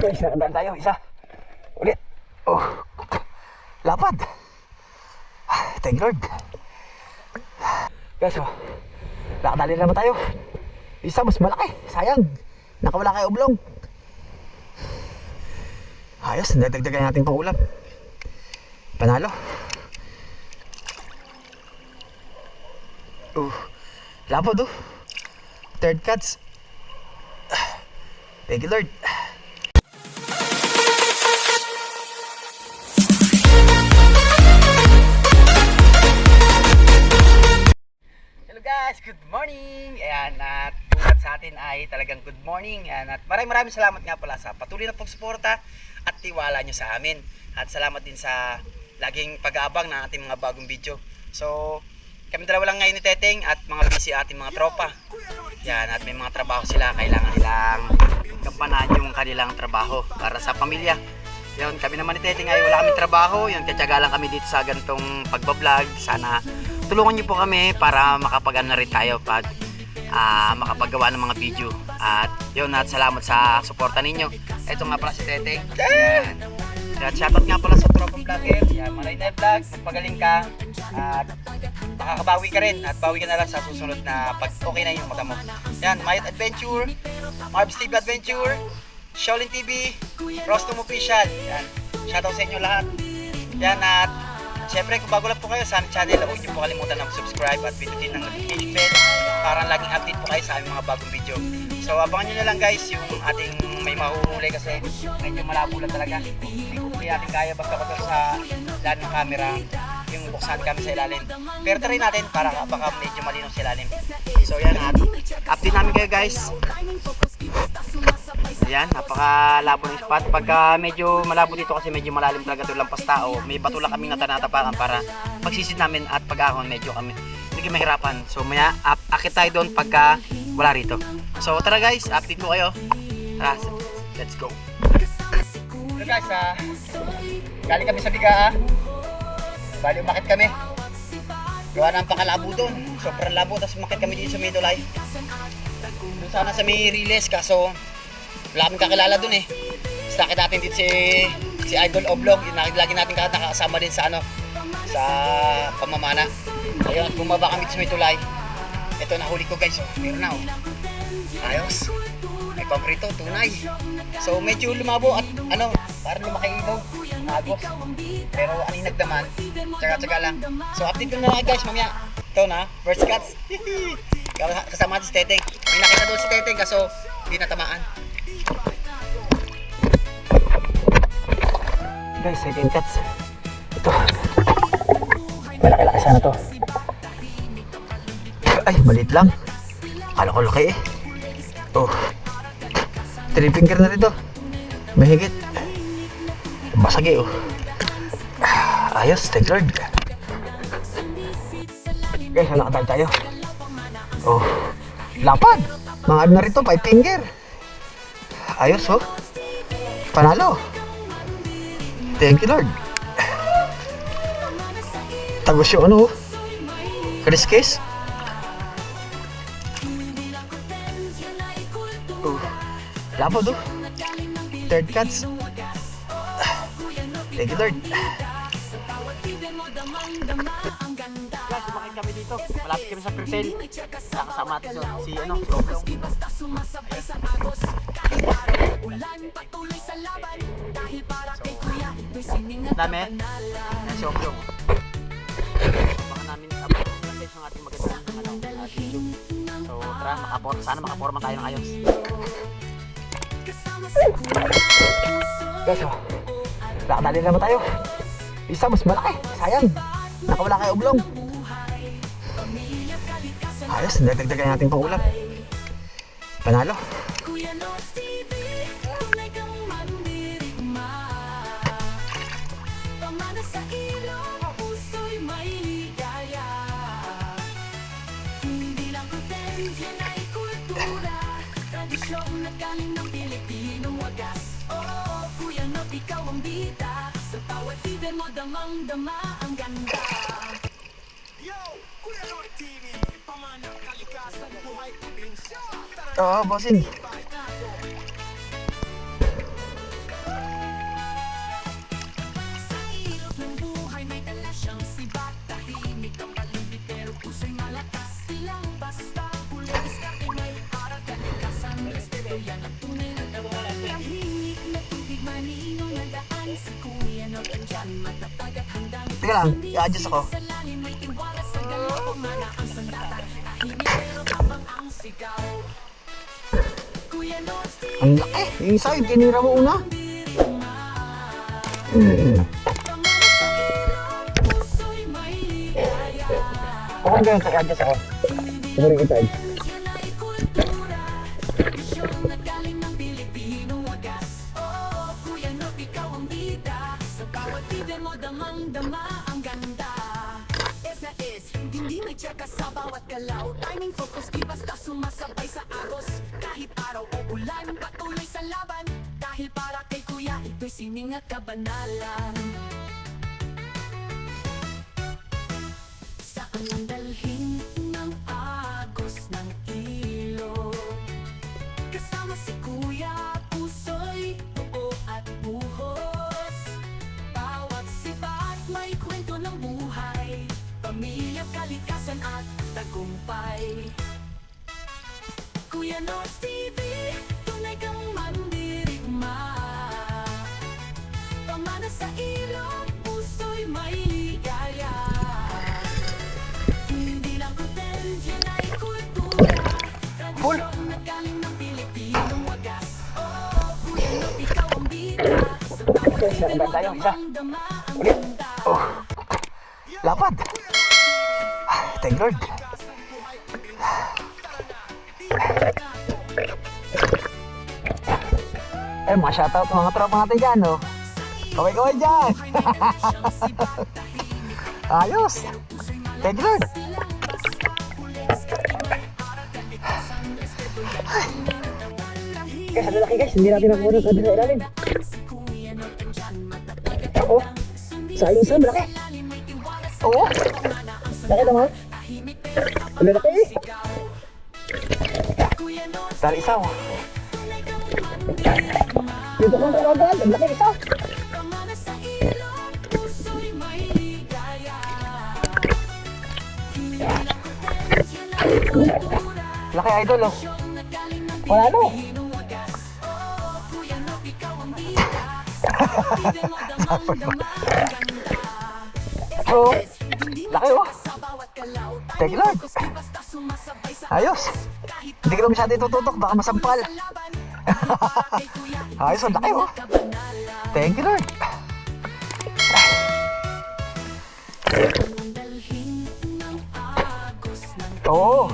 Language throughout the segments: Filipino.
Guys, nakandaan tayo. Isa. Ulit. Oh. Lapad. Thank you, Lord. Guys, oh. Nakadali naman tayo. Isa, mas malaki. Sayang. Nakawala kay oblong. Ayos, nadagdagan natin pang ulam. Panalo. Lapad, oh. Third cuts. Thank you, Lord. Hello guys, good morning. Ayan, at tulad sa atin ay talagang good morning. Ayan, at maraming salamat nga pala sa patuloy na pagsuporta at tiwala nyo sa amin. At salamat din sa laging pag-aabang ng ating mga bagong video. So, kami dalawa lang ngayon ni Teteng at mga busy ating mga tropa. Yan, at may mga trabaho sila. Kailangan nilang gampanan yung kanilang trabaho para sa pamilya. Yan, kami naman ni Teteng ay wala kaming trabaho. Yan, katyaga lang kami dito sa ganitong pagbablog. Sana tulungan niyo po kami para makapag-ano rin tayo pag makapagawa ng mga video. At yun, at salamat sa suporta ninyo. Ito nga pala si Teteng. Yan. At shoutout nga pala sa tropang vlogger. Yan, Maray na vlog. Magpagaling ka. At makakabawi ka rin. At bawi ka na lang sa susunod na pag okay na yung mata mo. Yan, Mayat Adventure, Marbs TV Adventure, Shaolin TV, Rostom Official. Yan, shoutout sa inyo lahat. Yan, at syempre kung bago lang po kayo sa channel, huwag niyo po kalimutan na subscribe at pindutin ng notification bell para laging update po kayo sa aming mga bagong video. So abangan nyo na lang guys yung ating may mahuhuli kasi medyo malabo lang talaga. Hindi ko natin kaya basta sa lahat ng camera yung buksan kami sa ilalim. Pero try natin para baka medyo malinaw sa ilalim. So yan, update namin kayo guys. Ayan, napakalabo ng spot. Pagka medyo malabo dito kasi medyo malalim talaga ito lampas tao, may bato lang kaming natanatapakan para pagsisid namin at pag-ahon medyo kami hindi kami mahirapan. So maya akit tayo doon pagka wala rito. So tara guys, update ko kayo. Tara, let's go. So guys, galing kami sa Bigaa. Bali umakit kami. Gawa ng pakalabo doon. Sobrang labo. Tapos umakit kami dito sa Midolay. Doon sana sa may Riles. Kaso wala kaming kakilala doon eh. Sakit natin dito si Idol Oblong. Lagi natin nakakasama din sa sa pamamana. Ayun, bumaba kami dito sa Midolay. Ito nahuli ko guys. Meron na oh. Ayos. May pamprito, tunay. So medyo lumabo at parang lumaki ilog. Agos. Pero aninag naman. Tsaga-tsaga lang. So update ko na lang guys mamaya. Ito na, first cuts. Kasama natin si Teteng. May nakita doon si Teteng kaso hindi natamaan. Guys, second cuts. Ito. Malaki-laki sana to. Ay, maliit lang. Akala ko laki eh. Oh. 3 finger na rito. Mahigit. Basagi oh. Ayos, thank Lord. Guys, nakatag tayo. Oh. Lapad. Mga na rito, 5 finger. Ayos oh. Panalo. Thank you Lord. Tagos yung oh. Kriskis. Lapad oh. Third cuts. Thank you Lord. Guys, sumakit kami dito. Malapit kami sa Percel. Nakasama natin si Oblong. Dami. Yan si Oblong. Baka namin update ng ating magandang video. So tara, sana makaporma tayo ng ayos. Guys, nakadali naman tayo. Isa, mas malaki. Sayang. Nakawala kay oblong. Ayos, nadagdagan natin pang ulam. Panalo. Damang-dama ang ganda. Yo, Kuya Lord TV, pamanang kalikasan, buhay probinsya. Oo, bossing. Teka lang, i-adjust ako. Ang laki! Yung isa, yung tinira mo una. Okay ganyan, i-adjust ako. Siguro kita. Sa bawat galaw, timing focus, di basta sumasabay sa agos. Kahit araw o ulan, patuloy sa laban. Dahil para kay kuya, ito'y sining at kabanalan. Saan ang dalhin ng agos ng ilog? Kasama si kuya, puso'y buo at buhos. Bawat sibat may kwento ng buhay, pamilya, kalikasan at tagumpay. Kuya North TV, tunay kang mandirigma. Pamana sa ilong, puso'y may ligaya. Hindi lang content, yan ay kultura. Tradisyon na galing ng Pilipinong wagas. Oh, Kuya North, ikaw ang bida. Sa bawat ibig mo damang-dama ang ganda. Lapad! Thank Lord! Eh, mga shoutout mga tropa natin dyan, no? Kaway-kaway dyan! Ayos! Thank Lord! Guys, ang lalaki guys, hindi natin nakuha ng sabi sa ilalim. Ako, sayang isa, malaki. Oo, laki naman. Ang lalaki eh. Dali isa oh. Dito kong kagagad, ang laki isa. Laki idol oh. Wala no. Oh, laki oh. Thank you Lord. Ayos. Hindi ko na masyado itututok, baka masampal. Ayos, ang laki oh. Thank you Lord. Oo.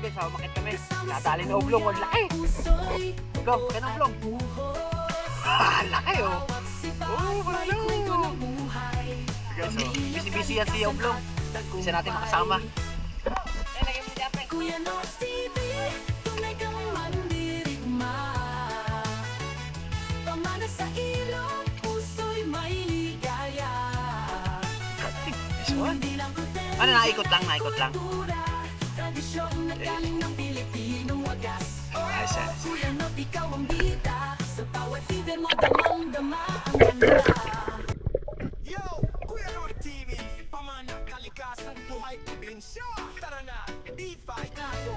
Guys, makit kami. Natali na oblong, ang laki. Oblong, pakit na oblong. Laki oh. Oh, wala. Guys, so, busy-busy yan si Oblong. Isa natin makasama. Kuya North TV, tunay kang mandirigma. Pamana sa ilong, puso'y may ligaya. Hindi lang content, Ano, naikot lang. tradisyon na galing ng Pilipinong wagas. Ayos. Kuya North, ikaw ang bida. Sa bawat feeder mo, damang-dama ang ganda. Yo, Kuya North TV, pamana, kalikasan, buhay, probinsya. Tara na, D5 tayo.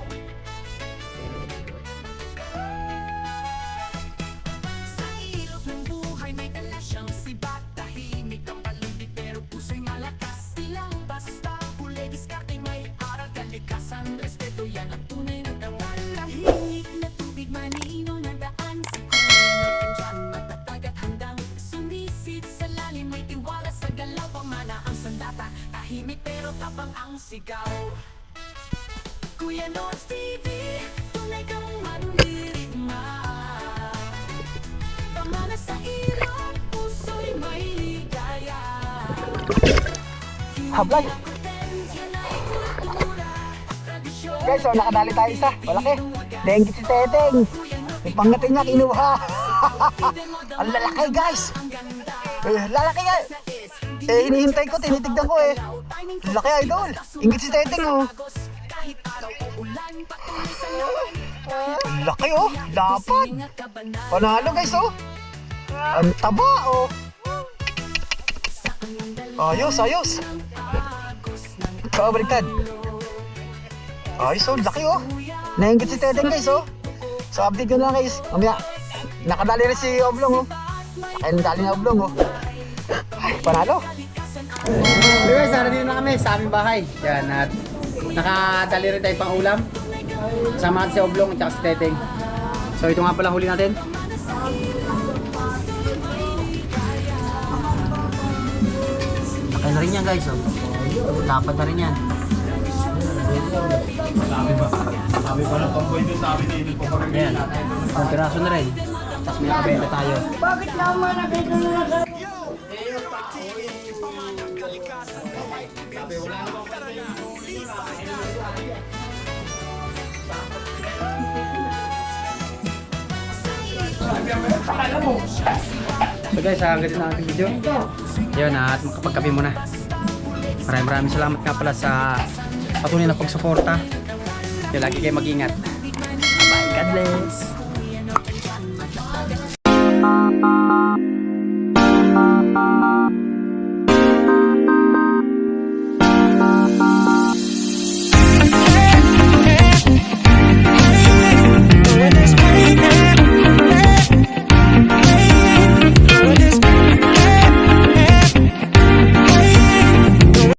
Sa ilog ng buhay may dala siyang sibat. Tahimik ang palundi pero puso'y malakas. Ilang basta, huli, diskarte, may aral, kalikasan, respeto, yan ang tunay na dangal. Tahimik na tubig, manino na daan. Si Kuya North andyan, matatag at handang sumisid sa lalim, may tiwala sa galaw. Pamana ang sandata, tahimik pero tapang ang sigaw. Kuya North TV, tunay kang mandirigma. Pamana sa ilong, puso'y may ligaya. Hablay. Guys, so nakadali tayo isa. Malaki. Dengue si Teteng. Yung pangatin niya kinuha. Ang lalaki guys. Lalaki nga. Hinihintay ko, tinitignan ko eh. Laki idol. Ingit si Teteng oh. Ang laki oh. Dapat. Panalo guys oh. Ang taba oh. Ayos. Baliktad. Ayos oh, laki oh. Nainggit si Teteng guys oh. So update ko na guys. Mamaya, nakadali rin si Oblong oh. Ayun, dali na Oblong oh. Ay, panalo. So guys, nandito na kami sa aming bahay. Yan, at nakadali rin tayo pang ulam. Kasama natin si Oblong at si Teteng. So ito nga pala huli natin. Nakay na rin yan guys. Oh. Dapat na rin yan. Sabi pa ng pamboy doon sa amin eh. Ayan. Ang piraso na rin. Tapos may nakabenta tayo. Bakit naman nakita na sa... So guys, hanggang dito na ating video. Yun, at makapagkape muna. Maraming salamat nga pala sa patuloy na pagsuporta. Kaya lagi kayo mag-ingat. Bye, God bless.